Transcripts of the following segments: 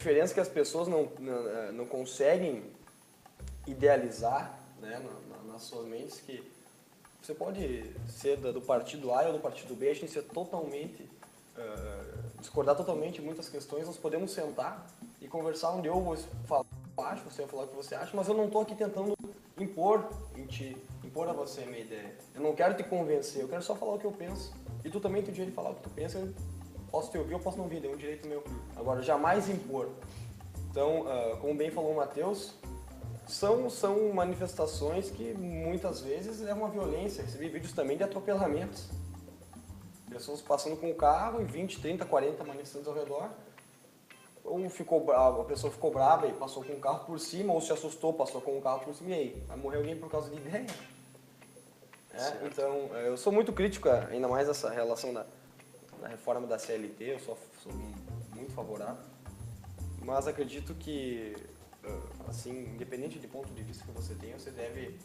diferença é que as pessoas não conseguem idealizar, né, nas suas mentes que você pode ser do partido A ou do partido B, a gente ser totalmente, discordar totalmente em muitas questões, nós podemos sentar e conversar onde eu vou falar o que eu acho, você vai falar o que você acha, mas eu não estou aqui tentando impor em ti, impor a você a minha ideia. Eu não quero te convencer, eu quero só falar o que eu penso. E tu também tem o direito de falar o que tu pensa, eu posso te ouvir ou posso não ouvir, é um direito meu. Agora, jamais impor. Então, como bem falou o Matheus, são manifestações que muitas vezes levam à violência. Recebi vídeos também de atropelamentos. Pessoas passando com o carro e 20, 30, 40 manifestantes ao redor. Ou a pessoa ficou brava e passou com o carro por cima, ou se assustou, passou com o carro por cima, e aí? Vai morrer alguém por causa de ideia? Então, eu sou muito crítico, ainda mais essa relação da reforma da CLT, eu sou muito favorável. Mas acredito que, assim, independente do ponto de vista que você tenha, você deve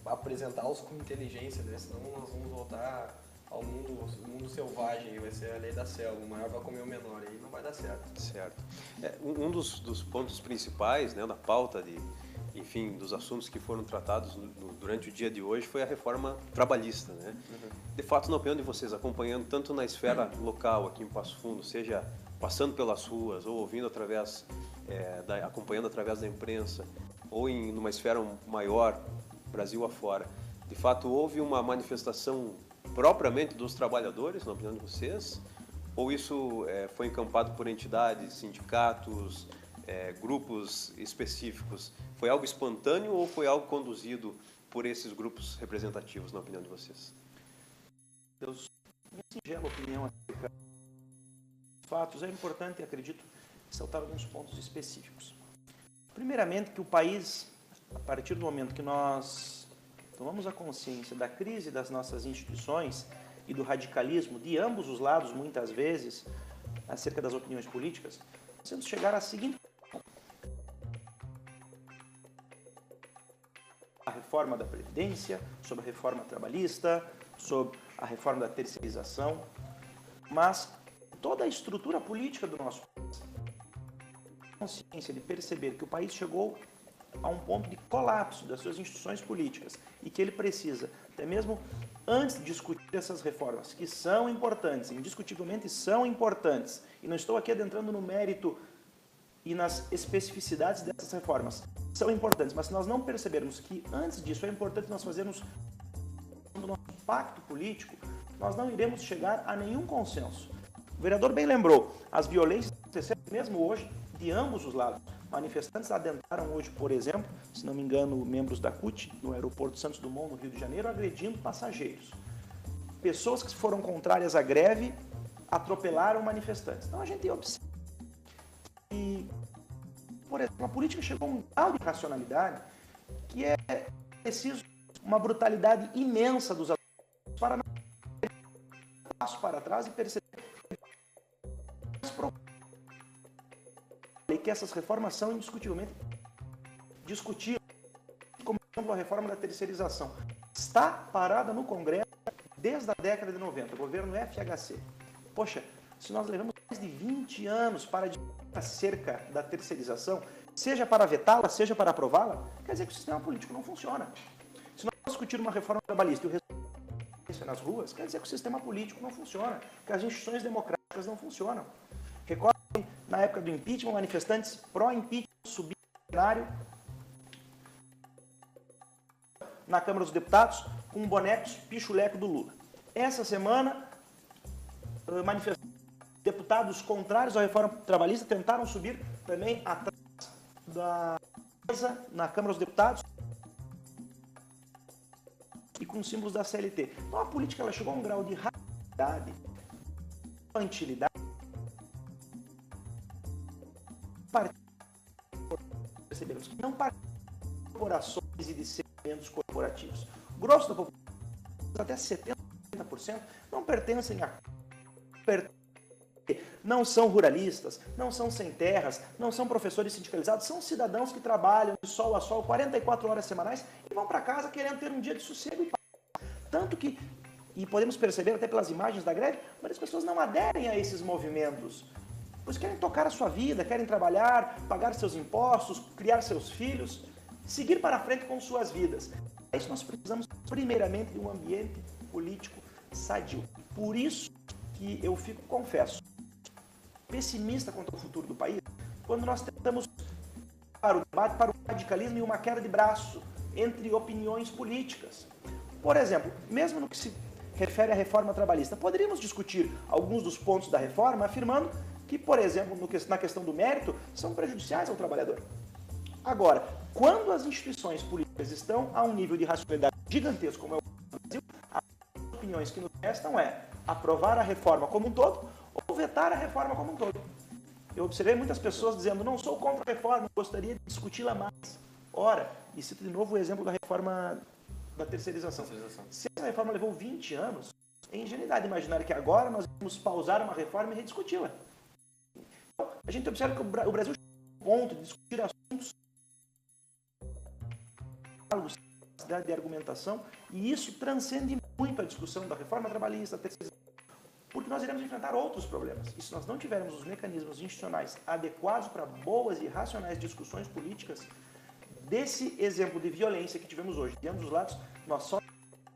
apresentá-los com inteligência, né? Senão nós vamos voltar ao mundo selvagem, e vai ser a lei da selva, o maior vai comer o menor, e aí não vai dar certo. Certo. Um dos pontos principais, né, da pauta enfim, dos assuntos que foram tratados durante o dia de hoje foi a reforma trabalhista, né? De fato, na opinião de vocês, acompanhando tanto na esfera local aqui em Passo Fundo, seja passando pelas ruas ou ouvindo acompanhando através da imprensa, ou numa esfera maior, Brasil afora, de fato houve uma manifestação propriamente dos trabalhadores, na opinião de vocês? Ou isso foi encampado por entidades, sindicatos, grupos específicos? Foi algo espontâneo ou foi algo conduzido por esses grupos representativos, na opinião de vocês? Minha singela opinião acerca dos fatos, é importante, acredito, ressaltar alguns pontos específicos. Primeiramente, que o país, a partir do momento que nós tomamos a consciência da crise das nossas instituições e do radicalismo de ambos os lados, muitas vezes, acerca das opiniões políticas, nós temos que chegar à seguinte: a reforma da Previdência, sobre a reforma trabalhista, sobre a reforma da terceirização, mas toda a estrutura política do nosso país, a consciência de perceber que o país chegou a um ponto de colapso das suas instituições políticas e que ele precisa, até mesmo antes de discutir essas reformas, que são importantes, indiscutivelmente são importantes, e não estou aqui adentrando no mérito e nas especificidades dessas reformas, são importantes, mas se nós não percebermos que antes disso é importante nós fazermos do nosso pacto político, nós não iremos chegar a nenhum consenso. O vereador bem lembrou, as violências aconteceram mesmo hoje de ambos os lados. Manifestantes adentraram hoje, por exemplo, se não me engano, membros da CUT, no aeroporto Santos Dumont, no Rio de Janeiro, agredindo passageiros. Pessoas que foram contrárias à greve atropelaram manifestantes. Então a gente observa que, por exemplo, a política chegou a um grau de racionalidade que é preciso uma brutalidade imensa dos atores para não dar um passo para trás e perceber que essas reformas são indiscutivelmente discutidas, como a reforma da terceirização. Está parada no Congresso desde a década de 90, o governo FHC. Poxa, se nós levamos mais de 20 anos para discutir acerca da terceirização, seja para vetá-la, seja para aprová-la, quer dizer que o sistema político não funciona. Se nós discutirmos uma reforma trabalhista e o resultado nas ruas, quer dizer que o sistema político não funciona, que as instituições democráticas não funcionam. Recordem, na época do impeachment, manifestantes pró-impeachment subiram no cenário na Câmara dos Deputados com bonecos pichuleco do Lula. Essa semana, deputados contrários à reforma trabalhista tentaram subir também atrás da mesa na Câmara dos Deputados e com símbolos da CLT. Então a política ela chegou a um grau de radicalidade, infantilidade, percebemos que não participam de corporações e de segmentos corporativos. O grosso da população, até 70% não pertencem a... Não são ruralistas, não são sem terras, não são professores sindicalizados, são cidadãos que trabalham de sol a sol 44 horas semanais e vão para casa querendo ter um dia de sossego e paz. Tanto que, e podemos perceber até pelas imagens da greve, muitas pessoas não aderem a esses movimentos pois querem tocar a sua vida, querem trabalhar, pagar seus impostos, criar seus filhos, seguir para frente com suas vidas. Para isso nós precisamos primeiramente de um ambiente político sadio. Por isso que eu fico, confesso, pessimista quanto ao futuro do país, quando nós tentamos para o debate, para o radicalismo e uma queda de braço entre opiniões políticas. Por exemplo, mesmo no que se refere à reforma trabalhista, poderíamos discutir alguns dos pontos da reforma afirmando que, por exemplo, na questão do mérito, são prejudiciais ao trabalhador. Agora, quando as instituições políticas estão a um nível de racionalidade gigantesco, como é o Brasil, as opiniões que nos restam é aprovar a reforma como um todo ou vetar a reforma como um todo. Eu observei muitas pessoas dizendo, não sou contra a reforma, gostaria de discuti-la mais. Ora, e cito de novo o exemplo da reforma da terceirização. Se essa reforma levou 20 anos, é ingenuidade imaginar que agora nós vamos pausar uma reforma e rediscuti-la. Então, a gente observa que o Brasil chegou a um ponto de discutir assuntos de argumentação, e isso transcende muito a discussão da reforma trabalhista, da terceirização, porque nós iremos enfrentar outros problemas. E se nós não tivermos os mecanismos institucionais adequados para boas e racionais discussões políticas, desse exemplo de violência que tivemos hoje, de ambos os lados, nós só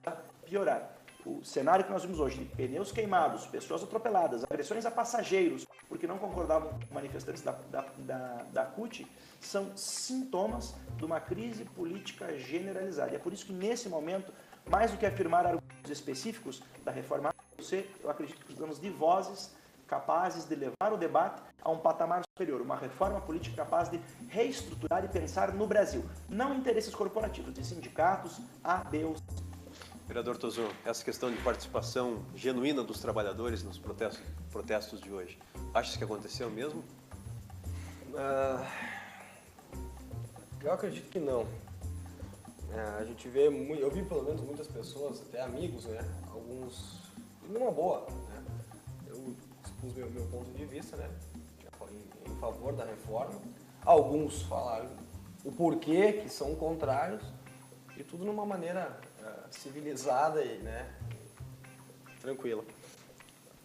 vamos piorar. O cenário que nós vimos hoje, de pneus queimados, pessoas atropeladas, agressões a passageiros, porque não concordavam com manifestantes da CUT, são sintomas de uma crise política generalizada. E é por isso que, nesse momento, mais do que afirmar argumentos específicos da reforma, eu acredito que precisamos de vozes capazes de levar o debate a um patamar superior, uma reforma política capaz de reestruturar e pensar no Brasil, não interesses corporativos, de sindicatos, A, B ou C. Vereador Tozon, essa questão de participação genuína dos trabalhadores nos protestos de hoje, acha que aconteceu mesmo? Eu acredito que não. A gente vê, eu vi pelo menos muitas pessoas, até amigos, né? Alguns numa boa, né? Eu expus meu ponto de vista, né? Em favor da reforma. Alguns falaram o porquê que são contrários, e tudo numa maneira civilizada e, né, tranquila.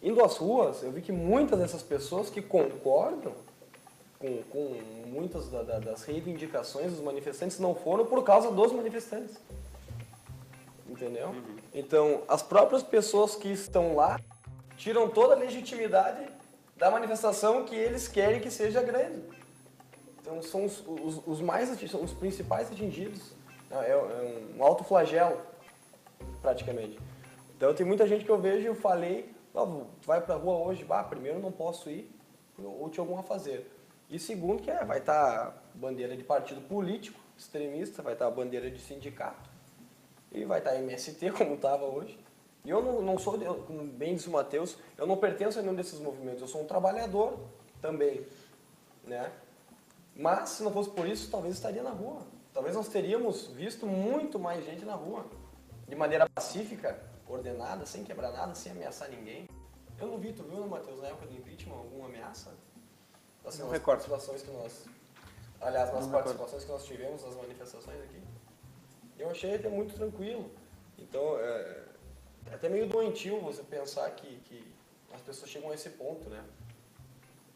Indo às ruas, eu vi que muitas dessas pessoas que concordam com muitas das reivindicações dos manifestantes não foram por causa dos manifestantes. Entendeu? Então, as próprias pessoas que estão lá tiram toda a legitimidade da manifestação que eles querem que seja grande. Então, são são os principais atingidos. É um autoflagelo, praticamente. Então, tem muita gente que eu vejo e eu falei, vai pra rua hoje, primeiro não posso ir, ou tinha algum a fazer. E segundo, que vai estar bandeira de partido político, extremista, vai estar bandeira de sindicato, e vai estar MST, como estava hoje. E eu não sou, como bem disse o Matheus, eu não pertenço a nenhum desses movimentos, eu sou um trabalhador também, né? Mas, se não fosse por isso, talvez estaria na rua. Talvez nós teríamos visto muito mais gente na rua, de maneira pacífica, ordenada, sem quebrar nada, sem ameaçar ninguém. Eu não vi, tu viu, Matheus, na época do impeachment, alguma ameaça? Assim, nas participações que nós... Aliás, nas participações que nós tivemos nas manifestações aqui, eu achei até muito tranquilo. Então, é até meio doentio você pensar que as pessoas chegam a esse ponto, né?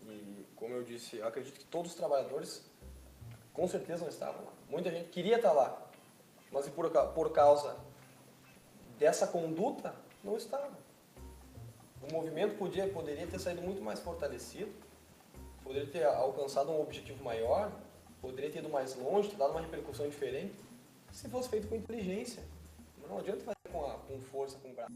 E, como eu disse, eu acredito que todos os trabalhadores, com certeza, não estavam lá. Muita gente queria estar lá, mas por causa dessa conduta, não estava. O movimento poderia ter saído muito mais fortalecido, poderia ter alcançado um objetivo maior, poderia ter ido mais longe, ter dado uma repercussão diferente, se fosse feito com inteligência. Não adianta fazer com força, com braço.